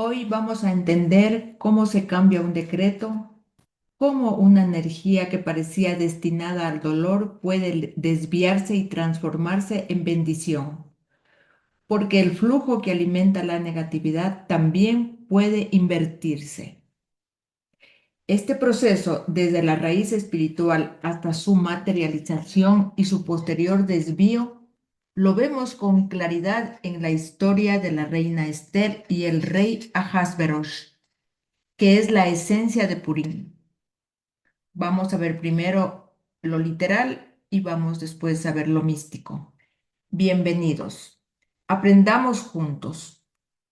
Hoy vamos a entender cómo se cambia un decreto, cómo una energía que parecía destinada al dolor puede desviarse y transformarse en bendición, porque el flujo que alimenta la negatividad también puede invertirse. Este proceso, desde la raíz espiritual hasta su materialización y su posterior desvío, lo vemos con claridad en la historia de la reina Esther y el rey Ahasverosh, que es la esencia de Purim. Vamos a ver primero lo literal y vamos después a ver lo místico. Bienvenidos. Aprendamos juntos,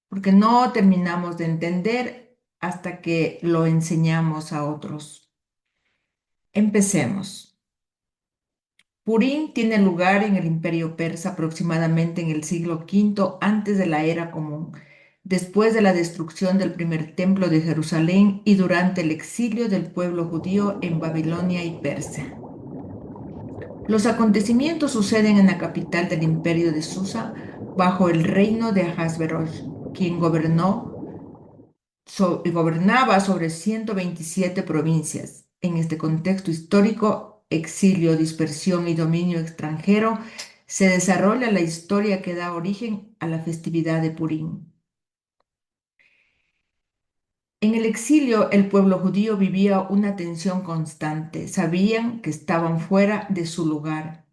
porque no terminamos de entender hasta que lo enseñamos a otros. Empecemos. Purim tiene lugar en el Imperio Persa aproximadamente en el siglo V antes de la era común, después de la destrucción del primer templo de Jerusalén y durante el exilio del pueblo judío en Babilonia y Persia. Los acontecimientos suceden en la capital del imperio de Susa, bajo el reino de Ahasverosh, quien gobernaba sobre 127 provincias. En este contexto histórico, exilio, dispersión y dominio extranjero, se desarrolla la historia que da origen a la festividad de Purim. En el exilio, el pueblo judío vivía una tensión constante. Sabían que estaban fuera de su lugar.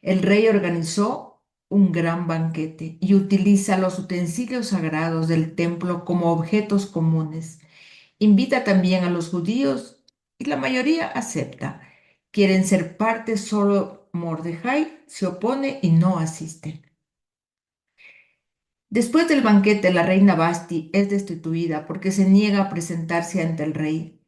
El rey organizó un gran banquete y utiliza los utensilios sagrados del templo como objetos comunes. Invita también a los judíos y la mayoría acepta. Quieren ser parte, solo Mordejai se opone y no asiste. Después del banquete, la reina Basti es destituida porque se niega a presentarse ante el rey.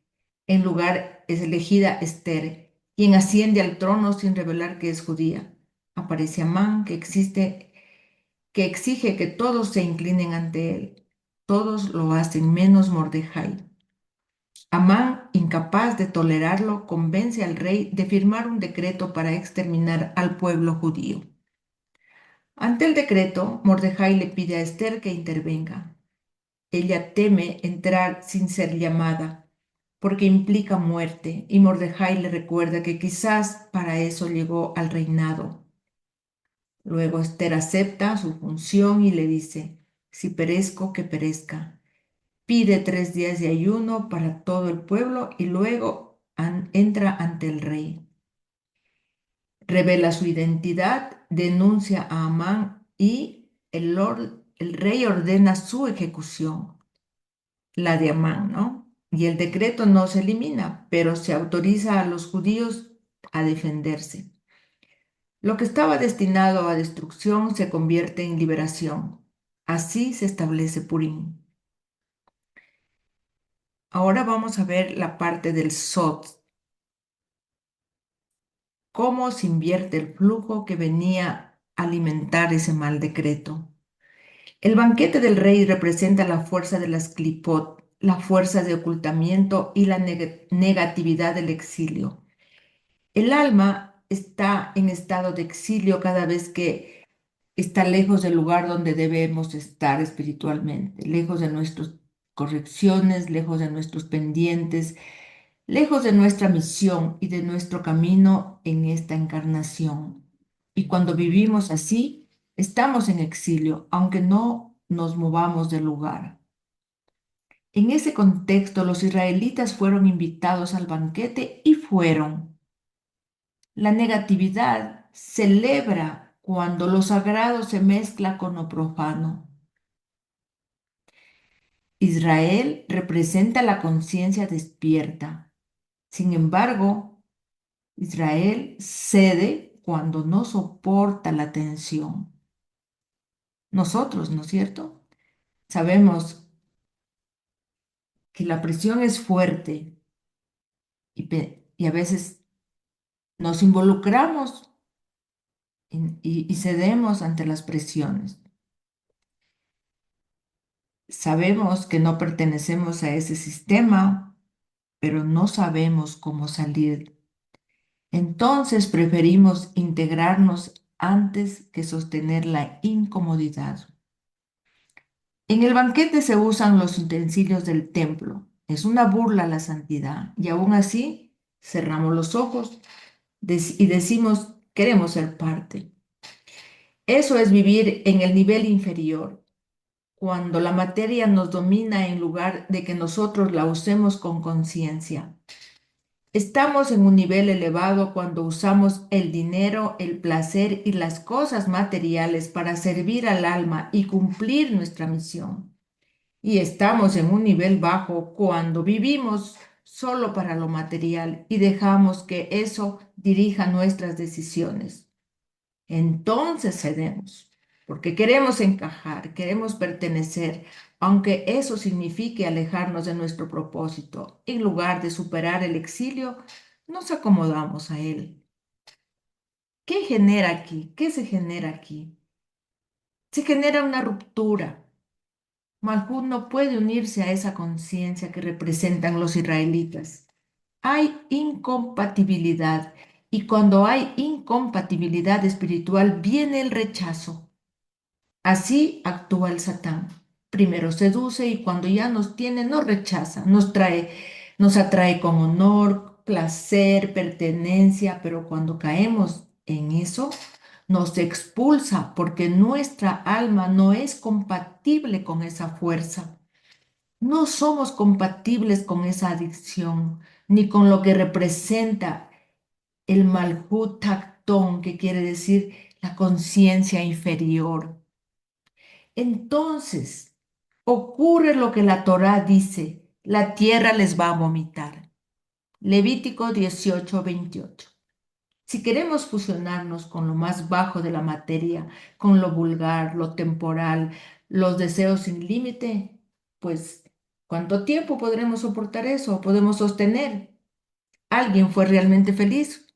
En lugar es elegida Esther, quien asciende al trono sin revelar que es judía. Aparece Amán, que exige que todos se inclinen ante él. Todos lo hacen menos Mordejai. Amán, incapaz de tolerarlo, convence al rey de firmar un decreto para exterminar al pueblo judío. Ante el decreto, Mordejai le pide a Esther que intervenga. Ella teme entrar sin ser llamada, porque implica muerte, y Mordejai le recuerda que quizás para eso llegó al reinado. Luego Esther acepta su función y le dice, si perezco, que perezca. Pide 3 días de ayuno para todo el pueblo y luego entra ante el rey. Revela su identidad, denuncia a Amán y el rey ordena su ejecución, la de Amán, ¿no? Y el decreto no se elimina, pero se autoriza a los judíos a defenderse. Lo que estaba destinado a destrucción se convierte en liberación. Así se establece Purim. Ahora vamos a ver la parte del Sot, cómo se invierte el flujo que venía a alimentar ese mal decreto. El banquete del rey representa la fuerza de las clipot, la fuerza de ocultamiento y la negatividad del exilio. El alma está en estado de exilio cada vez que está lejos del lugar donde debemos estar espiritualmente, lejos de nuestras correcciones, lejos de nuestros pendientes, lejos de nuestra misión y de nuestro camino en esta encarnación. Y cuando vivimos así, estamos en exilio, aunque no nos movamos del lugar. En ese contexto, los israelitas fueron invitados al banquete y fueron. La negatividad celebra cuando lo sagrado se mezcla con lo profano. Israel representa la conciencia despierta. Sin embargo, Israel cede cuando no soporta la tensión. Nosotros, ¿no es cierto? Sabemos que la presión es fuerte y a veces nos involucramos y cedemos ante las presiones. Sabemos que no pertenecemos a ese sistema, pero no sabemos cómo salir. Entonces preferimos integrarnos antes que sostener la incomodidad. En el banquete se usan los utensilios del templo. Es una burla a la santidad. Y aún así cerramos los ojos y decimos, queremos ser parte. Eso es vivir en el nivel inferior, cuando la materia nos domina en lugar de que nosotros la usemos con conciencia. Estamos en un nivel elevado cuando usamos el dinero, el placer y las cosas materiales para servir al alma y cumplir nuestra misión. Y estamos en un nivel bajo cuando vivimos solo para lo material y dejamos que eso dirija nuestras decisiones. Entonces cedemos, porque queremos encajar, queremos pertenecer, aunque eso signifique alejarnos de nuestro propósito. En lugar de superar el exilio, nos acomodamos a él. ¿Qué genera aquí? ¿Qué se genera aquí? Se genera una ruptura. Malhut no puede unirse a esa conciencia que representan los israelitas. Hay incompatibilidad y cuando hay incompatibilidad espiritual viene el rechazo. Así actúa el Satán. Primero seduce y cuando ya nos tiene, nos rechaza, nos atrae con honor, placer, pertenencia, pero cuando caemos en eso, nos expulsa porque nuestra alma no es compatible con esa fuerza. No somos compatibles con esa adicción, ni con lo que representa el Malhut Tactón, que quiere decir la conciencia inferior. Entonces, ocurre lo que la Torá dice, la tierra les va a vomitar. Levítico 18:28. Si queremos fusionarnos con lo más bajo de la materia, con lo vulgar, lo temporal, los deseos sin límite, pues, ¿cuánto tiempo podremos soportar eso? ¿Podemos sostener? ¿Alguien fue realmente feliz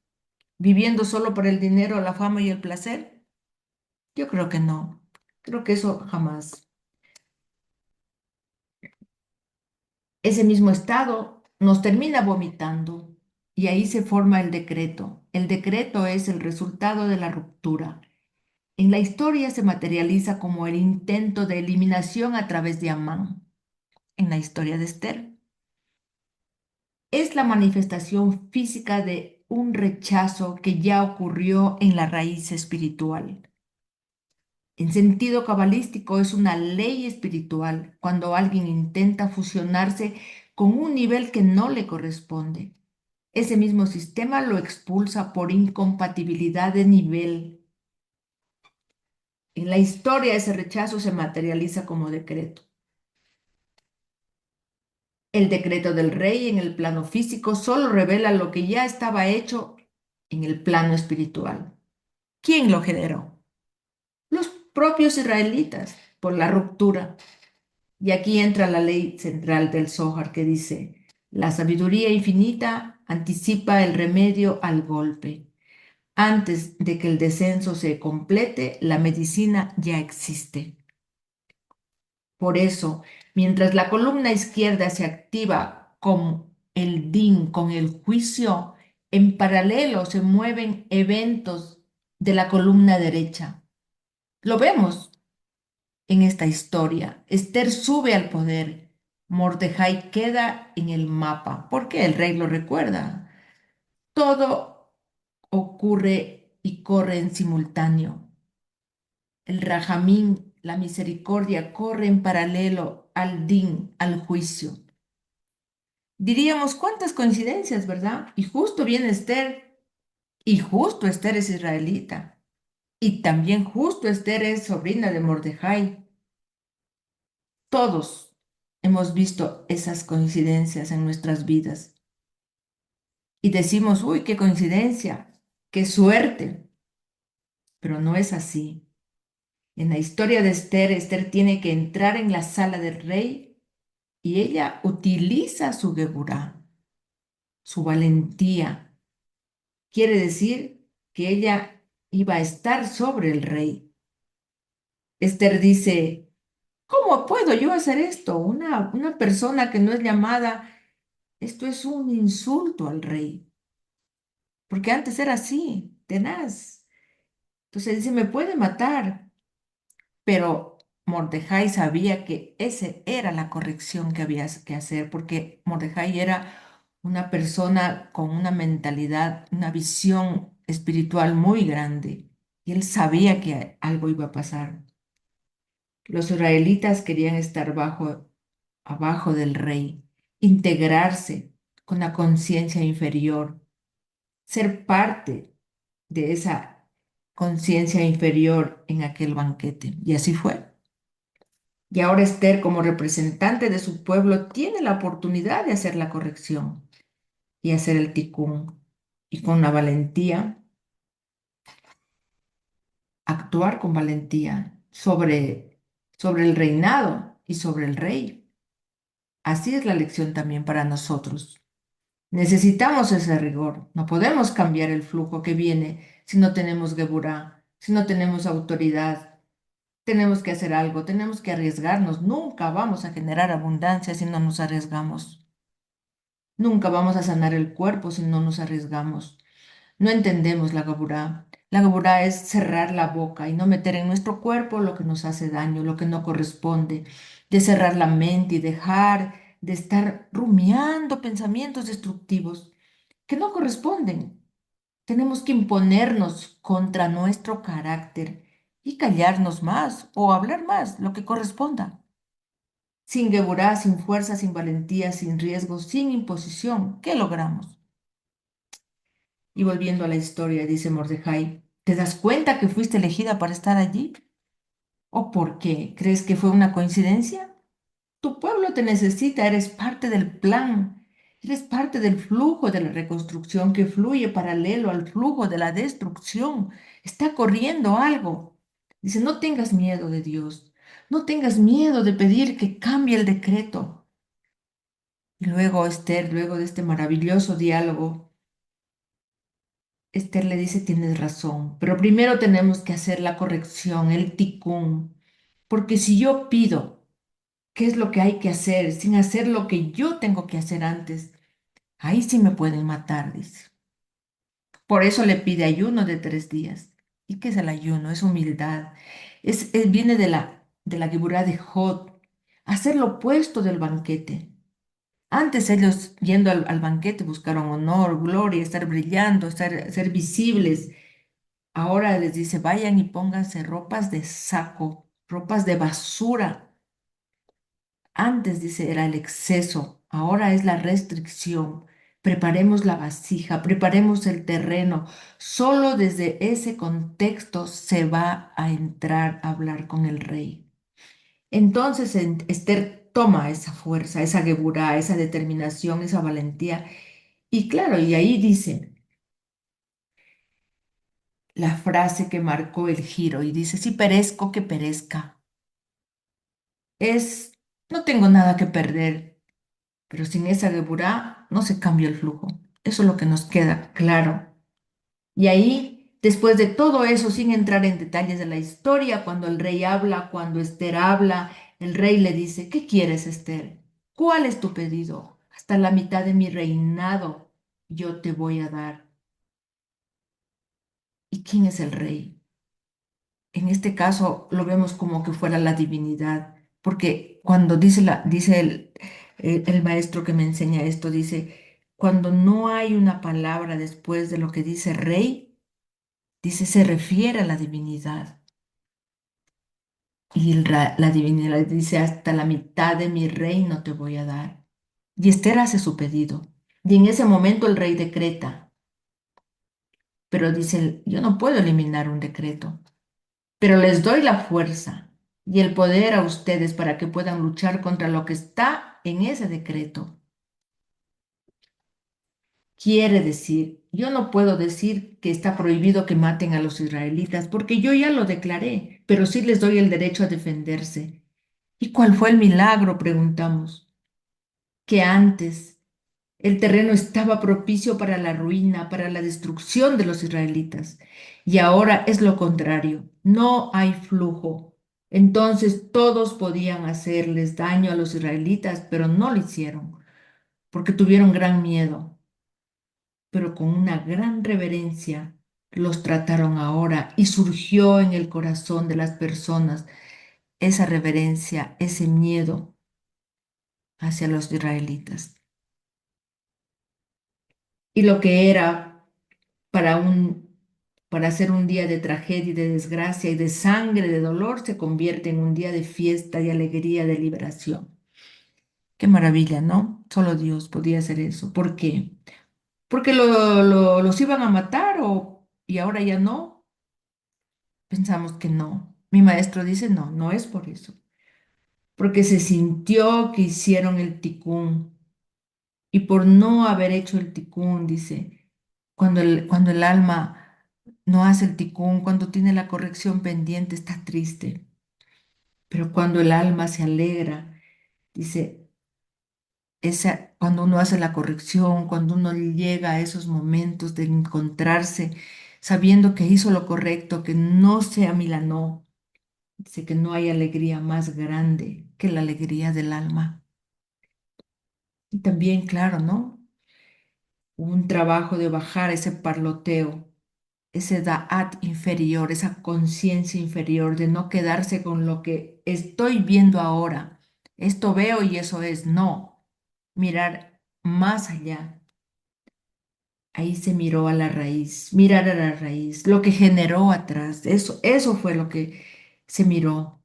viviendo solo por el dinero, la fama y el placer? Yo creo que no. Creo que eso jamás. Ese mismo estado nos termina vomitando y ahí se forma el decreto. El decreto es el resultado de la ruptura. En la historia se materializa como el intento de eliminación a través de Amán. En la historia de Esther es la manifestación física de un rechazo que ya ocurrió en la raíz espiritual. En sentido cabalístico es una ley espiritual cuando alguien intenta fusionarse con un nivel que no le corresponde. Ese mismo sistema lo expulsa por incompatibilidad de nivel. En la historia ese rechazo se materializa como decreto. El decreto del rey en el plano físico solo revela lo que ya estaba hecho en el plano espiritual. ¿Quién lo generó? Los propios israelitas, por la ruptura. Y aquí entra la ley central del Zohar que dice, la sabiduría infinita anticipa el remedio al golpe. Antes de que el descenso se complete, la medicina ya existe. Por eso, mientras la columna izquierda se activa con el din, con el juicio, en paralelo se mueven eventos de la columna derecha. Lo vemos en esta historia. Esther sube al poder. Mordejai queda en el mapa. ¿Por qué? El rey lo recuerda. Todo ocurre y corre en simultáneo. El Rajamín, la misericordia, corre en paralelo al Din, al juicio. Diríamos, cuántas coincidencias, ¿verdad? Y justo viene Esther, y justo Esther es israelita, y también justo Esther es sobrina de Mordejai. Todos hemos visto esas coincidencias en nuestras vidas y decimos, uy, qué coincidencia, qué suerte, pero no es así. En la historia de Esther, Esther tiene que entrar en la sala del rey y ella utiliza su geburá, su valentía. Quiere decir que ella iba a estar sobre el rey. Esther dice, ¿cómo puedo yo hacer esto? Una persona que no es llamada, esto es un insulto al rey, porque antes era así, tenaz. Entonces dice, me puede matar, pero Mordejai sabía que esa era la corrección que había que hacer, porque Mordejai era una persona con una mentalidad, una visión espiritual muy grande, y él sabía que algo iba a pasar. Los israelitas querían estar abajo del rey, integrarse con la conciencia inferior, ser parte de esa conciencia inferior en aquel banquete. Y así fue. Y ahora Esther, como representante de su pueblo, tiene la oportunidad de hacer la corrección y hacer el ticún. Y con la valentía, actuar con valentía sobre el reinado y sobre el rey. Así es la lección también para nosotros. Necesitamos ese rigor. No podemos cambiar el flujo que viene si no tenemos geburá, si no tenemos autoridad. Tenemos que hacer algo, tenemos que arriesgarnos. Nunca vamos a generar abundancia si no nos arriesgamos. Nunca vamos a sanar el cuerpo si no nos arriesgamos. No entendemos la gaburá. La gaburá es cerrar la boca y no meter en nuestro cuerpo lo que nos hace daño, lo que no corresponde, de cerrar la mente y dejar de estar rumiando pensamientos destructivos que no corresponden. Tenemos que imponernos contra nuestro carácter y callarnos más o hablar más, lo que corresponda. Sin geburá, sin fuerza, sin valentía, sin riesgo, sin imposición, ¿qué logramos? Y volviendo a la historia, dice Mordejai, ¿te das cuenta que fuiste elegida para estar allí? ¿O por qué? ¿Crees que fue una coincidencia? Tu pueblo te necesita, eres parte del plan, eres parte del flujo de la reconstrucción que fluye paralelo al flujo de la destrucción. Está corriendo algo. Dice, no tengas miedo de Dios, no tengas miedo de pedir que cambie el decreto. Y luego Esther, luego de este maravilloso diálogo, Esther le dice, tienes razón, pero primero tenemos que hacer la corrección, el ticún, porque si yo pido qué es lo que hay que hacer sin hacer lo que yo tengo que hacer antes, ahí sí me pueden matar, dice. Por eso le pide ayuno de 3 días. ¿Y qué es el ayuno? Es humildad. Viene de la Geburá de Jod, hacer lo opuesto del banquete. Antes ellos yendo al banquete buscaron honor, gloria, estar brillando, ser visibles. Ahora les dice, vayan y pónganse ropas de saco, ropas de basura. Antes, dice, era el exceso, ahora es la restricción. Preparemos la vasija, preparemos el terreno. Solo desde ese contexto se va a entrar a hablar con el rey. Entonces Esther toma esa fuerza, esa geburá, esa determinación, esa valentía. Y claro, y ahí dice la frase que marcó el giro y dice, si perezco, que perezca. Es, no tengo nada que perder, pero sin esa geburá no se cambia el flujo. Eso es lo que nos queda claro. Y ahí, después de todo eso, sin entrar en detalles de la historia, cuando el rey habla, cuando Esther habla, el rey le dice, ¿qué quieres, Esther? ¿Cuál es tu pedido? Hasta la mitad de mi reinado yo te voy a dar. ¿Y quién es el rey? En este caso lo vemos como que fuera la divinidad, porque cuando dice el maestro que me enseña esto, dice, cuando no hay una palabra después de lo que dice rey, dice, se refiere a la divinidad. Y la divinidad dice, hasta la mitad de mi reino te voy a dar. Y Esther hace su pedido. Y en ese momento el rey decreta, pero dice, yo no puedo eliminar un decreto, pero les doy la fuerza y el poder a ustedes para que puedan luchar contra lo que está en ese decreto. Quiere decir, yo no puedo decir que está prohibido que maten a los israelitas, porque yo ya lo declaré, pero sí les doy el derecho a defenderse. ¿Y cuál fue el milagro? Preguntamos. Que antes el terreno estaba propicio para la ruina, para la destrucción de los israelitas. Y ahora es lo contrario, no hay flujo. Entonces todos podían hacerles daño a los israelitas, pero no lo hicieron, porque tuvieron gran miedo, pero con una gran reverencia los trataron ahora y surgió en el corazón de las personas esa reverencia, ese miedo hacia los israelitas. Y lo que era para para ser un día de tragedia y de desgracia y de sangre, de dolor, se convierte en un día de fiesta, de alegría, de liberación. Qué maravilla, ¿no? Solo Dios podía hacer eso. ¿Por qué? Porque los iban a matar y ahora ya no. Pensamos que no. Mi maestro dice, no, no es por eso. Porque se sintió que hicieron el ticún. Y por no haber hecho el ticún, dice, cuando el alma no hace el ticún, cuando tiene la corrección pendiente, está triste. Pero cuando el alma se alegra, dice, cuando uno hace la corrección, cuando uno llega a esos momentos de encontrarse sabiendo que hizo lo correcto, que no se amilanó, dice que no hay alegría más grande que la alegría del alma. Y también, claro, ¿no? Un trabajo de bajar ese parloteo, ese da'at inferior, esa conciencia inferior, de no quedarse con lo que estoy viendo ahora. Esto veo y eso es, no, mirar más allá. Ahí se miró a la raíz, mirar a la raíz, lo que generó atrás, eso fue lo que se miró.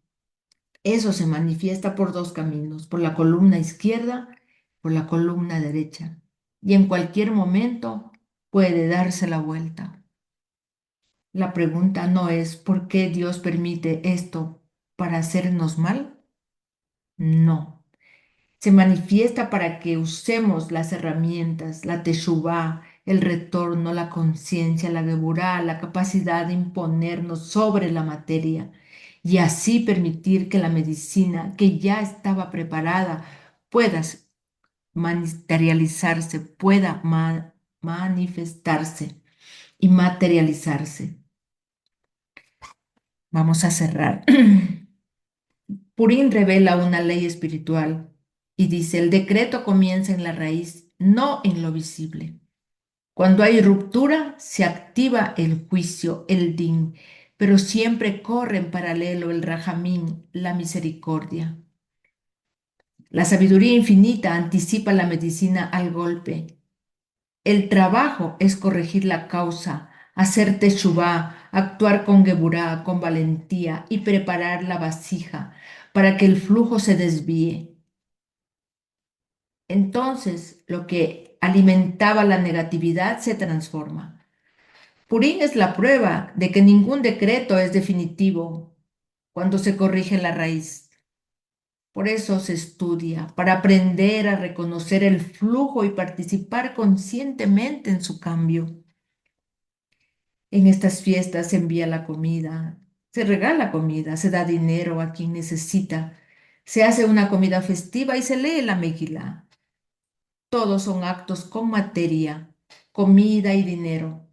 Eso se manifiesta por dos caminos, por la columna izquierda, por la columna derecha. Y en cualquier momento puede darse la vuelta. La pregunta no es ¿por qué Dios permite esto para hacernos mal? No. Se manifiesta para que usemos las herramientas, la teshuvá, el retorno, la conciencia, la geburá, la capacidad de imponernos sobre la materia y así permitir que la medicina que ya estaba preparada pueda materializarse, pueda manifestarse y materializarse. Vamos a cerrar. Purín revela una ley espiritual y dice, el decreto comienza en la raíz, no en lo visible. Cuando hay ruptura, se activa el juicio, el din, pero siempre corre en paralelo el rajamín, la misericordia. La sabiduría infinita anticipa la medicina al golpe. El trabajo es corregir la causa, hacer teshuvá, actuar con geburá, con valentía y preparar la vasija para que el flujo se desvíe. Entonces, lo que alimentaba la negatividad se transforma. Purín es la prueba de que ningún decreto es definitivo cuando se corrige la raíz. Por eso se estudia, para aprender a reconocer el flujo y participar conscientemente en su cambio. En estas fiestas se envía la comida, se regala comida, se da dinero a quien necesita, se hace una comida festiva y se lee la Megilá. Todos son actos con materia, comida y dinero.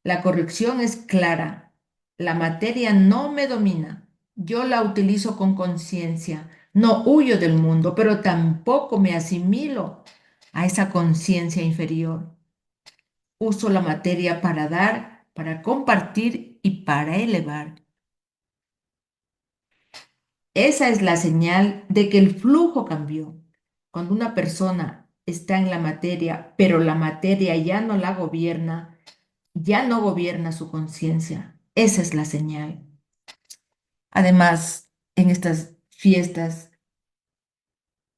La corrección es clara. La materia no me domina. Yo la utilizo con conciencia. No huyo del mundo, pero tampoco me asimilo a esa conciencia inferior. Uso la materia para dar, para compartir y para elevar. Esa es la señal de que el flujo cambió. Cuando una persona está en la materia, pero la materia ya no la gobierna, ya no gobierna su conciencia. Esa es la señal. Además, en estas fiestas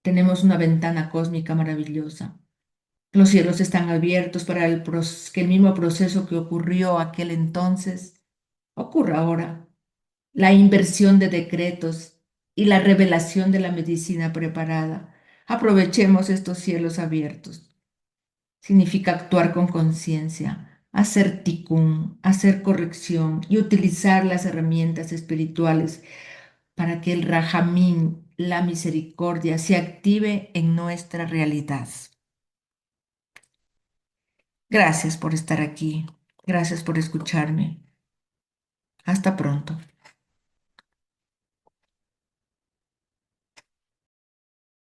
tenemos una ventana cósmica maravillosa. Los cielos están abiertos para que el mismo proceso que ocurrió aquel entonces ocurra ahora. La inversión de decretos y la revelación de la medicina preparada. Aprovechemos estos cielos abiertos. Significa actuar con conciencia, hacer tikkun, hacer corrección y utilizar las herramientas espirituales para que el rajamín, la misericordia, se active en nuestra realidad. Gracias por estar aquí. Gracias por escucharme. Hasta pronto.